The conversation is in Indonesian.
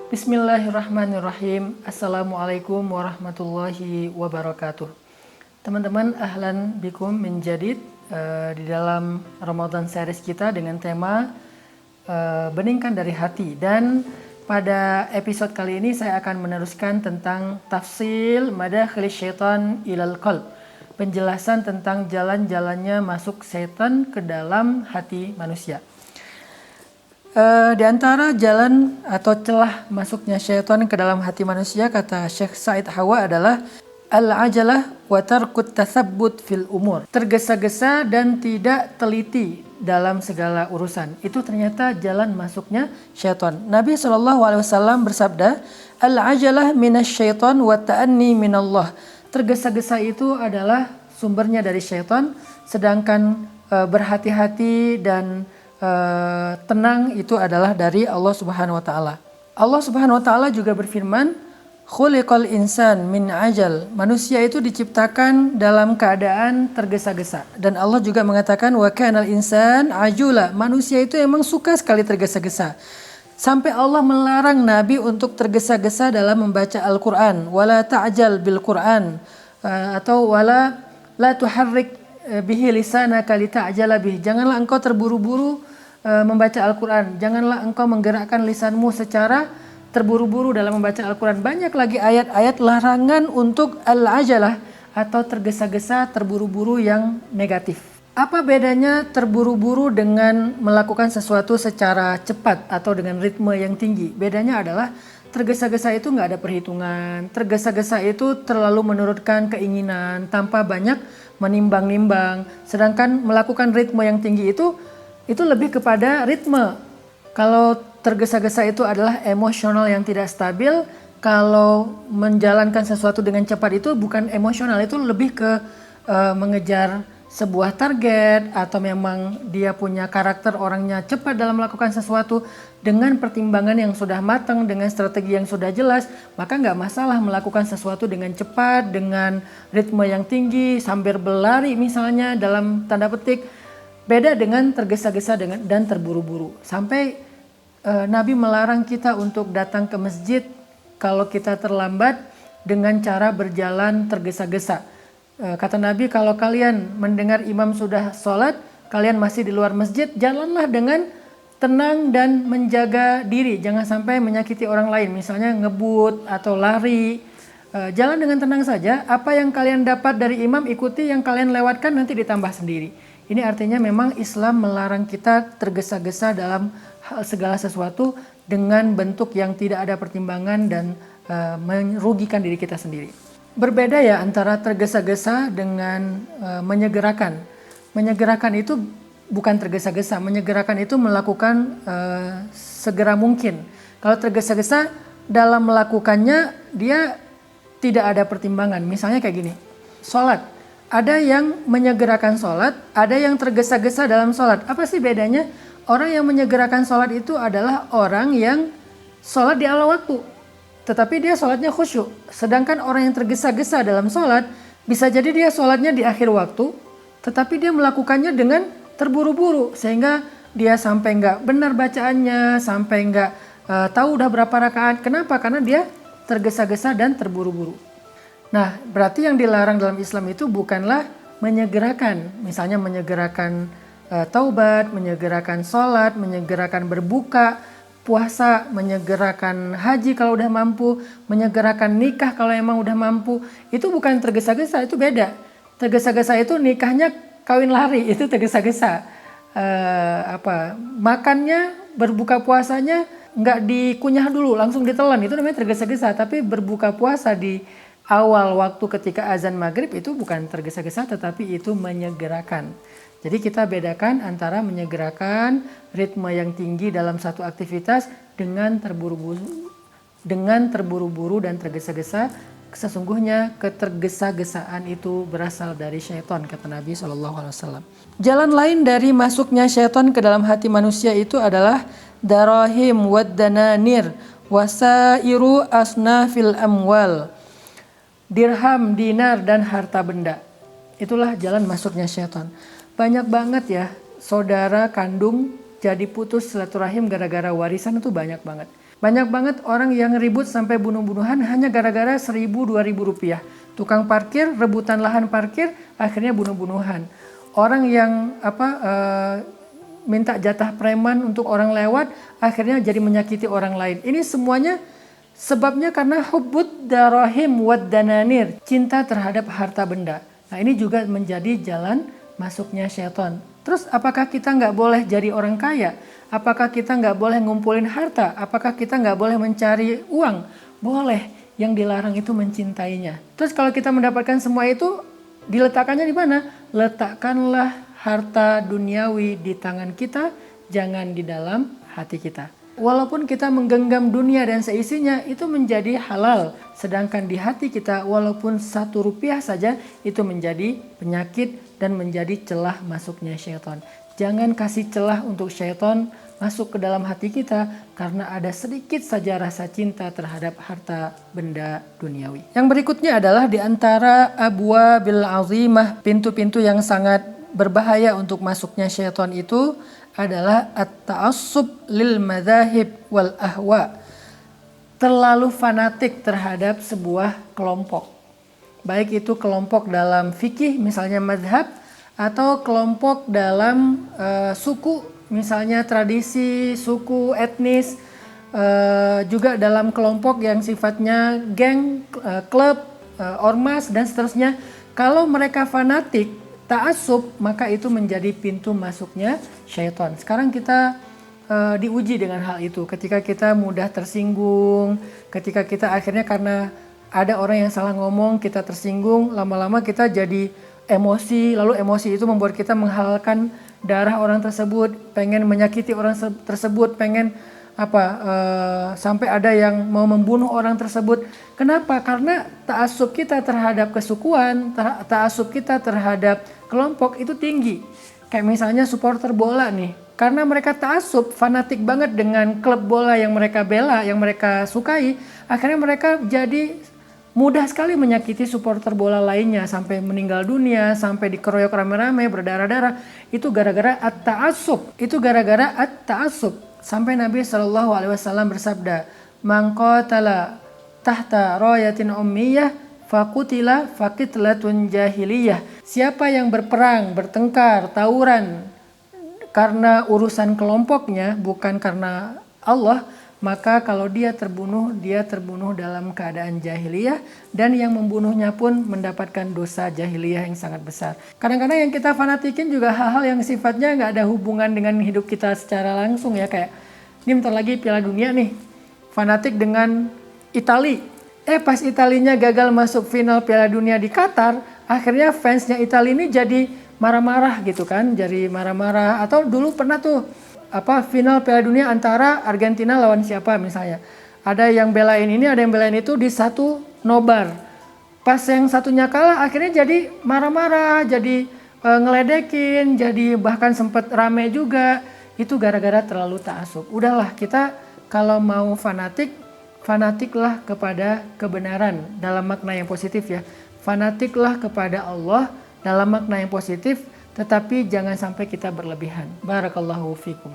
Bismillahirrahmanirrahim. Assalamualaikum warahmatullahi wabarakatuh. Teman-teman, ahlan bikum min jadid di dalam Ramadan series kita dengan tema beningkan dari hati. Dan pada episode kali ini saya akan meneruskan tentang tafsil madakhilis syaitan ilal qalb. Penjelasan tentang jalan-jalannya masuk setan ke dalam hati manusia. Di antara jalan atau celah masuknya syaitan ke dalam hati manusia, kata Syekh Said Hawa, adalah al-ajalah wa tarkut tathabbut fil umur. Tergesa-gesa dan tidak teliti dalam segala urusan. Itu ternyata jalan masuknya syaitan. Nabi SAW bersabda, al-ajalah minasyaitan wa ta'anni minallah. Tergesa-gesa itu adalah sumbernya dari syaitan, sedangkan berhati-hati dan tenang itu adalah dari Allah Subhanahu wa taala. Allah Subhanahu wa taala juga berfirman, khuliqal insan min ajal. Manusia itu diciptakan dalam keadaan tergesa-gesa. Dan Allah juga mengatakan wa kanal insan ajula. Manusia itu emang suka sekali tergesa-gesa. Sampai Allah melarang Nabi untuk tergesa-gesa dalam membaca Al-Qur'an. Wala ta'jal bil Qur'an, atau wala la tuharrik bihi lisanaka lita'jala bih. Janganlah engkau terburu-buru membaca Al-Quran. Janganlah engkau menggerakkan lisanmu secara terburu-buru dalam membaca Al-Quran. Banyak lagi ayat-ayat larangan untuk al-ajalah atau tergesa-gesa, terburu-buru yang negatif. Apa bedanya terburu-buru dengan melakukan sesuatu secara cepat atau dengan ritme yang tinggi? Bedanya adalah tergesa-gesa itu nggak ada perhitungan. Tergesa-gesa itu terlalu menurutkan keinginan tanpa banyak menimbang-nimbang. Sedangkan melakukan ritme yang tinggi itu lebih kepada ritme. Kalau tergesa-gesa itu adalah emosional yang tidak stabil. Kalau menjalankan sesuatu dengan cepat itu bukan emosional, itu lebih ke mengejar sebuah target, atau memang dia punya karakter orangnya cepat dalam melakukan sesuatu dengan pertimbangan yang sudah matang, dengan strategi yang sudah jelas, maka nggak masalah melakukan sesuatu dengan cepat, dengan ritme yang tinggi, sambil berlari misalnya dalam tanda petik. Beda dengan tergesa-gesa dan terburu-buru. Sampai Nabi melarang kita untuk datang ke masjid kalau kita terlambat dengan cara berjalan tergesa-gesa. Kata Nabi, kalau kalian mendengar imam sudah sholat, kalian masih di luar masjid, jalanlah dengan tenang dan menjaga diri. Jangan sampai menyakiti orang lain, misalnya ngebut atau lari. Jalan dengan tenang saja, apa yang kalian dapat dari imam ikuti, yang kalian lewatkan nanti ditambah sendiri. Ini artinya memang Islam melarang kita tergesa-gesa dalam segala sesuatu dengan bentuk yang tidak ada pertimbangan dan merugikan diri kita sendiri. Berbeda ya antara tergesa-gesa dengan menyegerakan. Menyegerakan itu bukan tergesa-gesa, menyegerakan itu melakukan segera mungkin. Kalau tergesa-gesa dalam melakukannya dia tidak ada pertimbangan. Misalnya kayak gini, sholat. Ada yang menyegerakan sholat, ada yang tergesa-gesa dalam sholat. Apa sih bedanya? Orang yang menyegerakan sholat itu adalah orang yang sholat di awal waktu, tetapi dia sholatnya khusyuk. Sedangkan orang yang tergesa-gesa dalam sholat, bisa jadi dia sholatnya di akhir waktu, tetapi dia melakukannya dengan terburu-buru, sehingga dia sampai nggak benar bacaannya, sampai nggak tahu udah berapa rakaat. Kenapa? Karena dia tergesa-gesa dan terburu-buru. Nah, berarti yang dilarang dalam Islam itu bukanlah menyegerakan, misalnya menyegerakan taubat, menyegerakan sholat, menyegerakan berbuka, puasa, menyegerakan haji kalau udah mampu, menyegerakan nikah kalau emang udah mampu. Itu bukan tergesa-gesa, itu beda. Tergesa-gesa itu nikahnya kawin lari, itu tergesa-gesa. Makannya, berbuka puasanya nggak dikunyah dulu, langsung ditelan, itu namanya tergesa-gesa. Tapi berbuka puasa di awal waktu ketika azan maghrib itu bukan tergesa-gesa, tetapi itu menyegerakan. Jadi kita bedakan antara menyegerakan ritme yang tinggi dalam satu aktivitas dengan terburu-buru dan tergesa-gesa. Sesungguhnya ketergesa-gesaan itu berasal dari syaitan, kata Nabi SAW. Jalan lain dari masuknya syaitan ke dalam hati manusia itu adalah darahim wad dananir wasairu asnafil amwal. Dirham, dinar, dan harta benda. Itulah jalan masuknya syaitan. Banyak banget ya saudara kandung jadi putus silaturahim gara-gara warisan, itu banyak banget. Banyak banget orang yang ribut sampai bunuh-bunuhan hanya gara-gara 1.000-2.000 rupiah. Tukang parkir, rebutan lahan parkir, akhirnya bunuh-bunuhan. Orang yang minta jatah preman untuk orang lewat, akhirnya jadi menyakiti orang lain. Ini semuanya sebabnya karena hubbud darahim wad dananir, cinta terhadap harta benda. Nah, ini juga menjadi jalan masuknya syaitan. Terus apakah kita nggak boleh jadi orang kaya? Apakah kita nggak boleh ngumpulin harta? Apakah kita nggak boleh mencari uang? Boleh. Yang dilarang itu mencintainya. Terus kalau kita mendapatkan semua itu, diletakkannya di mana? Letakkanlah harta duniawi di tangan kita, jangan di dalam hati kita. Walaupun kita menggenggam dunia dan seisinya, itu menjadi halal. Sedangkan di hati kita, walaupun 1 rupiah saja, itu menjadi penyakit dan menjadi celah masuknya syaitan. Jangan kasih celah untuk syaitan masuk ke dalam hati kita karena ada sedikit saja rasa cinta terhadap harta benda duniawi. Yang berikutnya adalah di antara abwabil azimah, pintu-pintu yang sangat berbahaya untuk masuknya syaitan itu adalah at-ta'assub lil madzahib wal ahwa. Terlalu fanatik terhadap sebuah kelompok. Baik itu kelompok dalam fikih misalnya mazhab, atau kelompok dalam suku, misalnya tradisi, suku, etnis, juga dalam kelompok yang sifatnya geng, klub, ormas, dan seterusnya. Kalau mereka fanatik, ta'assub, maka itu menjadi pintu masuknya syaitan. Sekarang kita diuji dengan hal itu. Ketika kita mudah tersinggung, ketika kita akhirnya karena ada orang yang salah ngomong, kita tersinggung, lama-lama kita jadi emosi, lalu emosi itu membuat kita menghalalkan darah orang tersebut, pengen menyakiti orang tersebut, pengen sampai ada yang mau membunuh orang tersebut. Kenapa? Karena ta'assub kita terhadap kesukuan, ta'assub kita terhadap kelompok itu tinggi. Kayak misalnya supporter bola nih, karena mereka ta'assub, fanatik banget dengan klub bola yang mereka bela, yang mereka sukai, akhirnya mereka jadi mudah sekali menyakiti supporter bola lainnya sampai meninggal dunia, sampai dikeroyok rame-rame, berdarah-darah. Itu gara-gara at-ta'assub. Itu gara-gara at-ta'assub. Sampai Nabi SAW bersabda, "Man qatala tahta rayatin ummiyah faqutila faqitlatun jahiliyah." Siapa yang berperang, bertengkar, tawuran karena urusan kelompoknya, bukan karena Allah, maka kalau dia terbunuh dalam keadaan jahiliyah, dan yang membunuhnya pun mendapatkan dosa jahiliyah yang sangat besar. Kadang-kadang yang kita fanatikin juga hal-hal yang sifatnya nggak ada hubungan dengan hidup kita secara langsung ya, kayak ini bentar lagi Piala Dunia nih, fanatik dengan Itali. Pas Italinya gagal masuk final Piala Dunia di Qatar, akhirnya fansnya Itali ini jadi marah-marah gitu kan, jadi marah-marah. Atau dulu pernah tuh final Piala Dunia antara Argentina lawan siapa misalnya. Ada yang belain ini, ada yang belain itu di satu nobar. Pas yang satunya kalah akhirnya jadi marah-marah, jadi ngeledekin, jadi bahkan sempat rame juga. Itu gara-gara terlalu ta'assub. Udahlah, kita kalau mau fanatik, fanatiklah kepada kebenaran dalam makna yang positif ya. Fanatiklah kepada Allah dalam makna yang positif, tetapi jangan sampai kita berlebihan. Barakallahu fikum.